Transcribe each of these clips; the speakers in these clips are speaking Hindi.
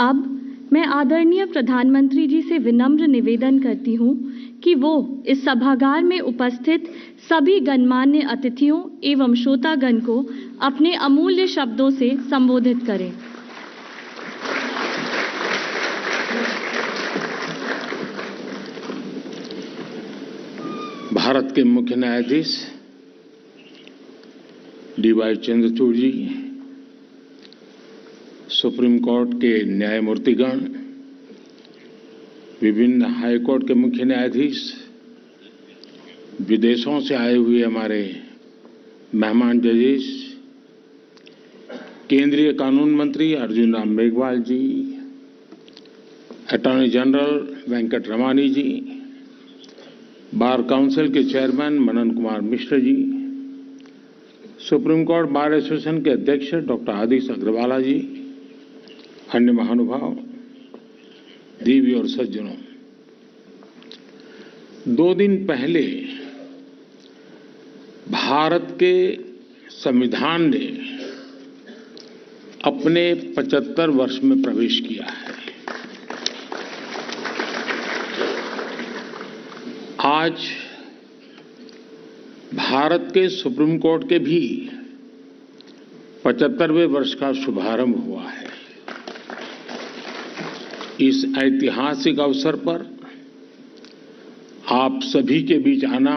अब मैं आदरणीय प्रधानमंत्री जी से विनम्र निवेदन करती हूं कि वो इस सभागार में उपस्थित सभी गणमान्य अतिथियों एवं श्रोतागण को अपने अमूल्य शब्दों से संबोधित करें। भारत के मुख्य न्यायाधीश डी.वाई. चंद्रचूड़ जी, सुप्रीम कोर्ट के न्यायमूर्तिगण, विभिन्न हाई कोर्ट के मुख्य न्यायाधीश, विदेशों से आए हुए हमारे मेहमान जजेस, केंद्रीय कानून मंत्री अर्जुन राम मेघवाल जी, अटॉर्नी जनरल वेंकट रमानी जी, बार काउंसिल के chairman Manan Kumar Mishra ji, supreme court bar association के अध्यक्ष डॉक्टर आदिश अग्रवाला जी, अन्य महानुभाव, देवी और सज्जनों, 2 दिन पहले भारत के संविधान ने अपने 75 वर्ष में प्रवेश किया है। आज भारत के सुप्रीम कोर्ट के भी 75वें वर्ष का शुभारंभ हुआ है। इस ऐतिहासिक अवसर पर आप सभी के बीच आना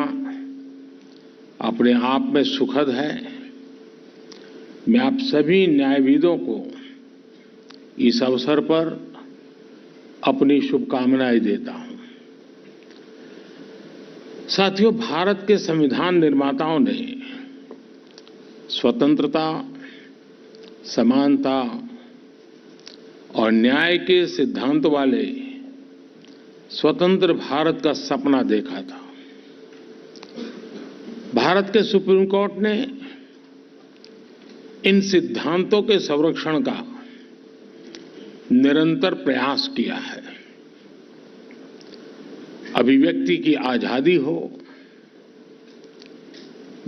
अपने आप में सुखद है। मैं आप सभी न्यायविदों को इस अवसर पर अपनी शुभकामनाएं देता हूं। साथियों, भारत के संविधान निर्माताओं ने स्वतंत्रता, समानता और न्याय के सिद्धांत वाले स्वतंत्र भारत का सपना देखा था। भारत के सुप्रीम कोर्ट ने इन सिद्धांतों के संरक्षण का निरंतर प्रयास किया है। अभिव्यक्ति की आजादी हो,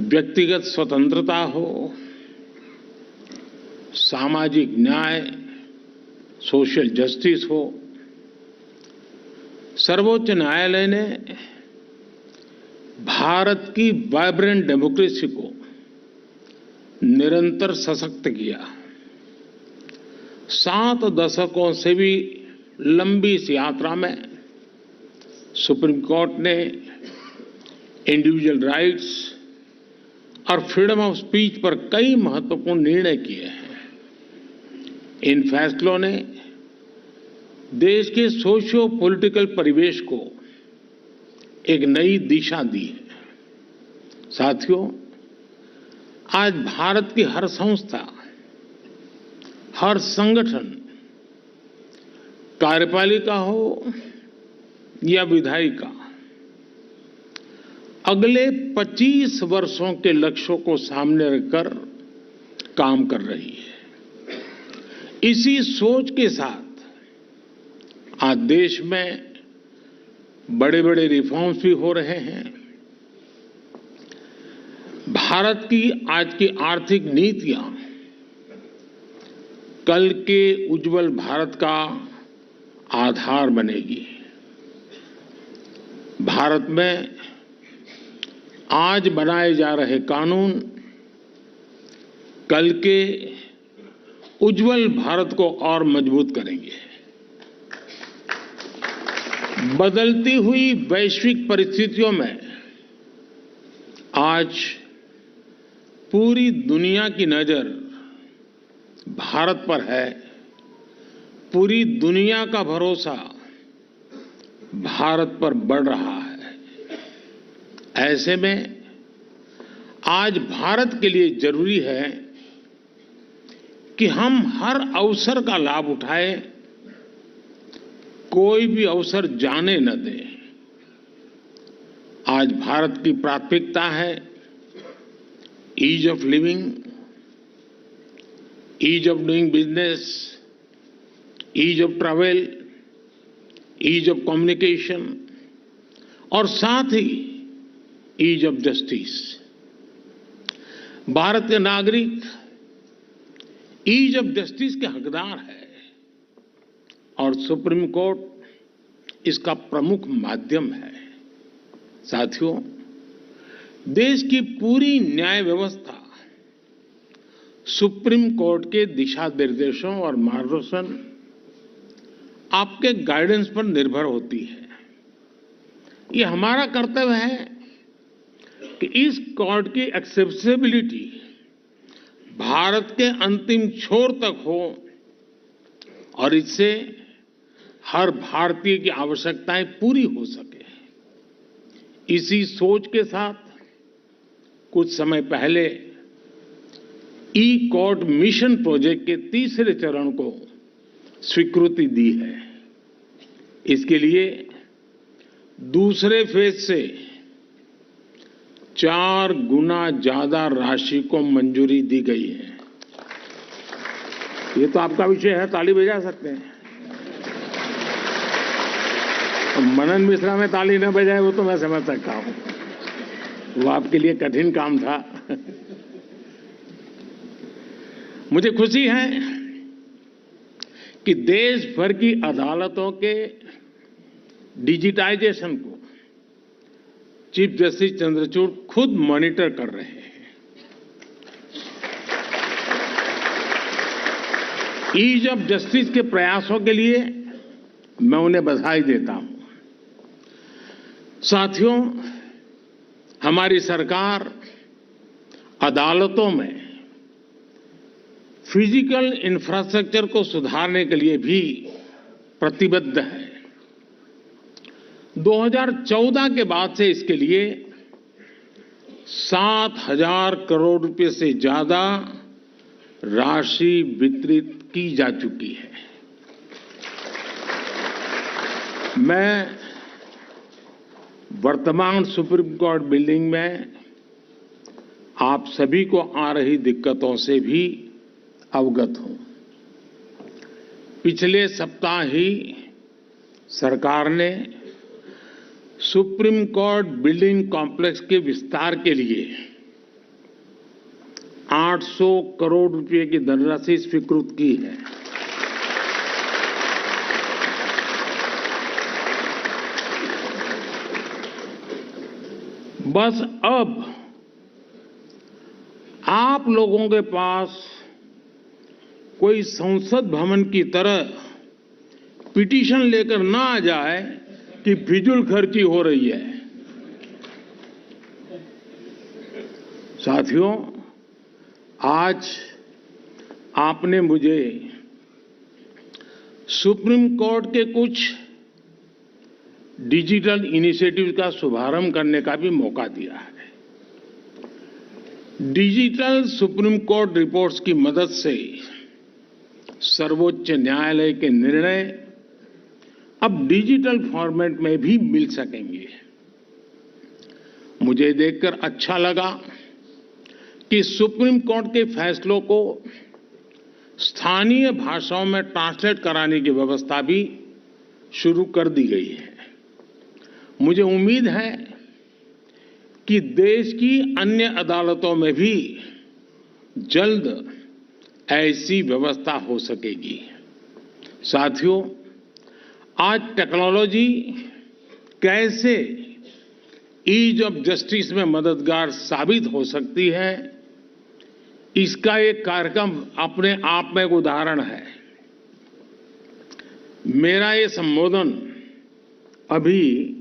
व्यक्तिगत स्वतंत्रता हो, सामाजिक न्याय, सोशल जस्टिस हो, सर्वोच्च न्यायालय ने भारत की वाइब्रेंट डेमोक्रेसी को निरंतर सशक्त किया। 7 दशकों से भी लंबी इस यात्रा में सुप्रीम कोर्ट ने इंडिविजुअल राइट्स और फ्रीडम ऑफ स्पीच पर कई महत्वपूर्ण निर्णय किए हैं। इन फैसलों ने देश के सोशियो पॉलिटिकल परिवेश को एक नई दिशा दी है। साथियों, आज भारत की हर संस्था, हर संगठन, कार्यपालिका हो या विधायिका, अगले 25 वर्षों के लक्ष्यों को सामने रखकर काम कर रही है। इसी सोच के साथ आज देश में बड़े बड़े रिफॉर्म्स भी हो रहे हैं। भारत की आज की आर्थिक नीतियां कल के उज्जवल भारत का आधार बनेगी। भारत में आज बनाए जा रहे कानून कल के उज्जवल भारत को और मजबूत करेंगे। बदलती हुई वैश्विक परिस्थितियों में आज पूरी दुनिया की नजर भारत पर है। पूरी दुनिया का भरोसा भारत पर बढ़ रहा है। ऐसे में आज भारत के लिए जरूरी है कि हम हर अवसर का लाभ उठाएं, कोई भी अवसर जाने न दें। आज भारत की प्राथमिकता है ease of living, ease of doing business, ease of travel, ease of communication और साथ ही ईज ऑफ जस्टिस। भारत के नागरिक ईज ऑफ जस्टिस के हकदार है। और सुप्रीम कोर्ट इसका प्रमुख माध्यम है। साथियों, देश की पूरी न्याय व्यवस्था सुप्रीम कोर्ट के दिशा निर्देशों और मार्गदर्शन, आपके गाइडेंस पर निर्भर होती है। ये हमारा कर्तव्य है कि इस कोर्ट की एक्सेसिबिलिटी भारत के अंतिम छोर तक हो और इससे हर भारतीय की आवश्यकताएं पूरी हो सके। इसी सोच के साथ कुछ समय पहले ई कोर्ट मिशन प्रोजेक्ट के तीसरे चरण को स्वीकृति दी है। इसके लिए दूसरे फेज से 4 गुना ज्यादा राशि को मंजूरी दी गई है। ये तो आपका विषय है, ताली बजा सकते हैं। मनन मिश्रा में ताली न बजाए वो तो मैं समझ सकता हूं, वो आपके लिए कठिन काम था। मुझे खुशी है कि देश भर की अदालतों के डिजिटाइजेशन को चीफ जस्टिस चंद्रचूड़ खुद मॉनिटर कर रहे हैं। ईज ऑफ जस्टिस के प्रयासों के लिए मैं उन्हें बधाई देता हूं। साथियों, हमारी सरकार अदालतों में फिजिकल इंफ्रास्ट्रक्चर को सुधारने के लिए भी प्रतिबद्ध है। 2014 के बाद से इसके लिए 7,000 करोड़ रुपए से ज्यादा राशि वितरित की जा चुकी है। मैं वर्तमान सुप्रीम कोर्ट बिल्डिंग में आप सभी को आ रही दिक्कतों से भी अवगत हूं। पिछले सप्ताह ही सरकार ने सुप्रीम कोर्ट बिल्डिंग कॉम्प्लेक्स के विस्तार के लिए 800 करोड़ रुपए की धनराशि स्वीकृत की है। बस अब आप लोगों के पास कोई संसद भवन की तरह पिटीशन लेकर ना आ जाए कि फिजूल खर्ची हो रही है। साथियों, आज आपने मुझे सुप्रीम कोर्ट के कुछ डिजिटल इनिशिएटिव का शुभारंभ करने का भी मौका दिया है। डिजिटल सुप्रीम कोर्ट रिपोर्ट्स की मदद से सर्वोच्च न्यायालय के निर्णय अब डिजिटल फॉर्मेट में भी मिल सकेंगे। मुझे देखकर अच्छा लगा कि सुप्रीम कोर्ट के फैसलों को स्थानीय भाषाओं में ट्रांसलेट कराने की व्यवस्था भी शुरू कर दी गई है। मुझे उम्मीद है कि देश की अन्य अदालतों में भी जल्द ऐसी व्यवस्था हो सकेगी। साथियों, आज टेक्नोलॉजी कैसे ईज ऑफ जस्टिस में मददगार साबित हो सकती है, इसका एक कार्यक्रम अपने आप में एक उदाहरण है। मेरा ये संबोधन अभी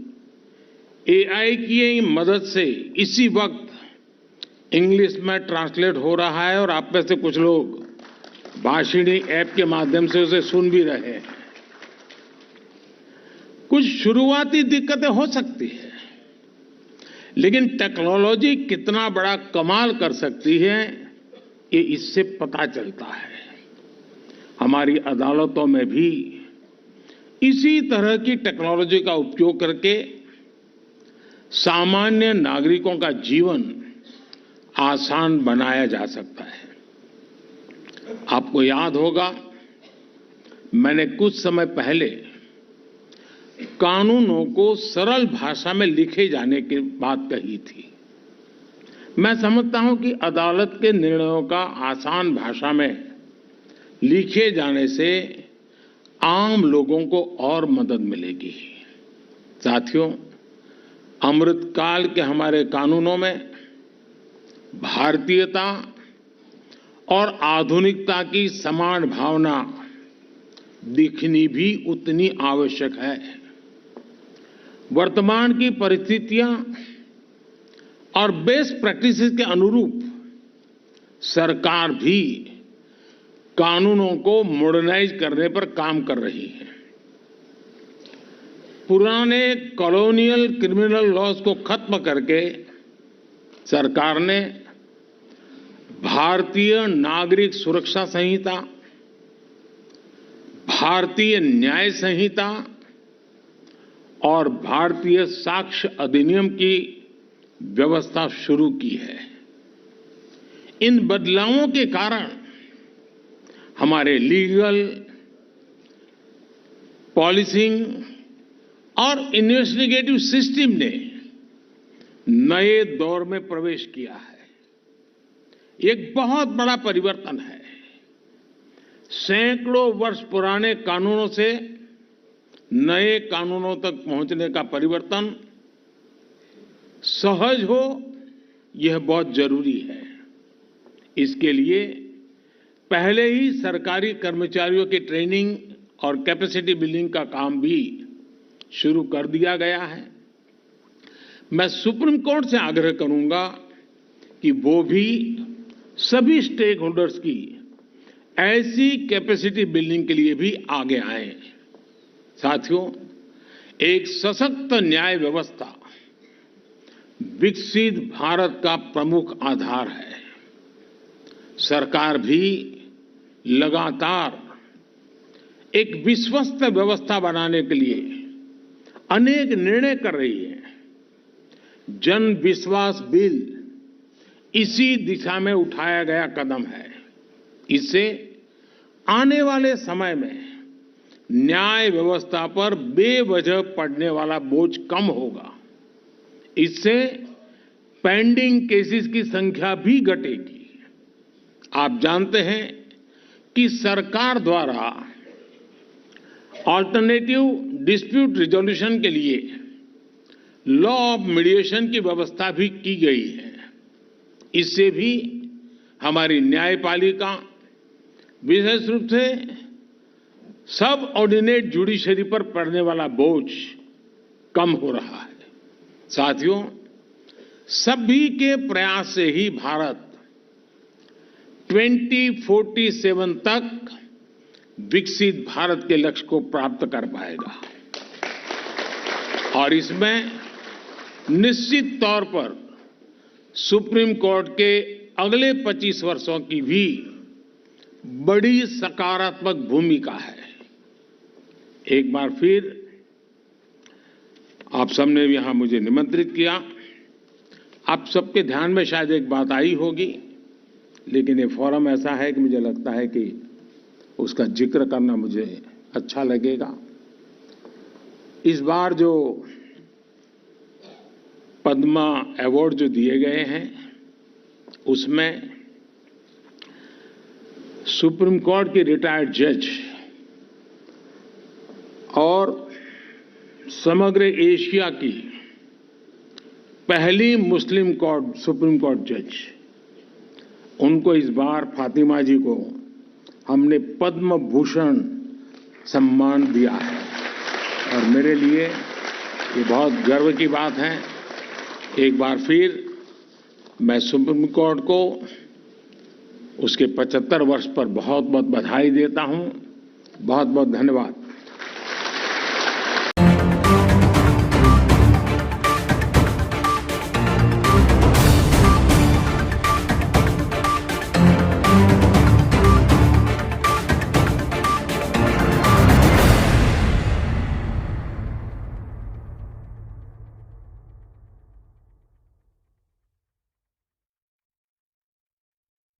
एआई की मदद से इसी वक्त इंग्लिश में ट्रांसलेट हो रहा है और आप में से कुछ लोग भाषिणी ऐप के माध्यम से उसे सुन भी रहे हैं। कुछ शुरुआती दिक्कतें हो सकती है, लेकिन टेक्नोलॉजी कितना बड़ा कमाल कर सकती है, ये इससे पता चलता है। हमारी अदालतों में भी इसी तरह की टेक्नोलॉजी का उपयोग करके सामान्य नागरिकों का जीवन आसान बनाया जा सकता है। आपको याद होगा, मैंने कुछ समय पहले कानूनों को सरल भाषा में लिखे जाने की बात कही थी। मैं समझता हूं कि अदालत के निर्णयों का आसान भाषा में लिखे जाने से आम लोगों को और मदद मिलेगी। साथियों, अमृतकाल के हमारे कानूनों में भारतीयता और आधुनिकता की समान भावना दिखनी भी उतनी आवश्यक है। वर्तमान की परिस्थितियां और बेस्ट प्रैक्टिसेस के अनुरूप सरकार भी कानूनों को मॉडर्नाइज करने पर काम कर रही है। पुराने कॉलोनियल क्रिमिनल लॉज को खत्म करके सरकार ने भारतीय नागरिक सुरक्षा संहिता, भारतीय न्याय संहिता और भारतीय साक्ष्य अधिनियम की व्यवस्था शुरू की है। इन बदलावों के कारण हमारे लीगल, पॉलिसिंग और इन्वेस्टिगेटिव सिस्टम ने नए दौर में प्रवेश किया है। एक बहुत बड़ा परिवर्तन है। सैकड़ों वर्ष पुराने कानूनों से नए कानूनों तक पहुंचने का परिवर्तन सहज हो, यह बहुत जरूरी है। इसके लिए पहले ही सरकारी कर्मचारियों की ट्रेनिंग और कैपेसिटी बिल्डिंग का काम भी शुरू कर दिया गया है। मैं सुप्रीम कोर्ट से आग्रह करूंगा कि वो भी सभी स्टेक होल्डर्स की ऐसी कैपेसिटी बिल्डिंग के लिए भी आगे आए। साथियों, एक सशक्त न्याय व्यवस्था विकसित भारत का प्रमुख आधार है। सरकार भी लगातार एक विश्वस्त व्यवस्था बनाने के लिए अनेक निर्णय कर रही है। जन विश्वास बिल इसी दिशा में उठाया गया कदम है। इससे आने वाले समय में न्याय व्यवस्था पर बेवजह पड़ने वाला बोझ कम होगा। इससे पेंडिंग केसेस की संख्या भी घटेगी। आप जानते हैं कि सरकार द्वारा अल्टरनेटिव डिस्प्यूट रिजोल्यूशन के लिए लॉ ऑफ मीडिएशन की व्यवस्था भी की गई है। इससे भी हमारी न्यायपालिका, विशेष रूप से सब ऑर्डिनेट जुडिशरी पर पड़ने वाला बोझ कम हो रहा है। साथियों, सभी के प्रयास से ही भारत 2047 तक विकसित भारत के लक्ष्य को प्राप्त कर पाएगा। और इसमें निश्चित तौर पर सुप्रीम कोर्ट के अगले 25 वर्षों की भी बड़ी सकारात्मक भूमिका है। एक बार फिर आप सबने यहां मुझे निमंत्रित किया। आप सबके ध्यान में शायद एक बात आई होगी, लेकिन ये फोरम ऐसा है कि मुझे लगता है कि उसका जिक्र करना मुझे अच्छा लगेगा। इस बार जो पद्मा अवार्ड जो दिए गए हैं, उसमें सुप्रीम कोर्ट की रिटायर्ड जज और समग्र एशिया की पहली मुस्लिम सुप्रीम कोर्ट जज, उनको इस बार फातिमा जी को हमने पद्म भूषण सम्मान दिया है। और मेरे लिए ये बहुत गर्व की बात है। एक बार फिर मैं सुप्रीम कोर्ट को उसके 75 वर्ष पर बहुत बहुत बधाई देता हूं। बहुत बहुत धन्यवाद।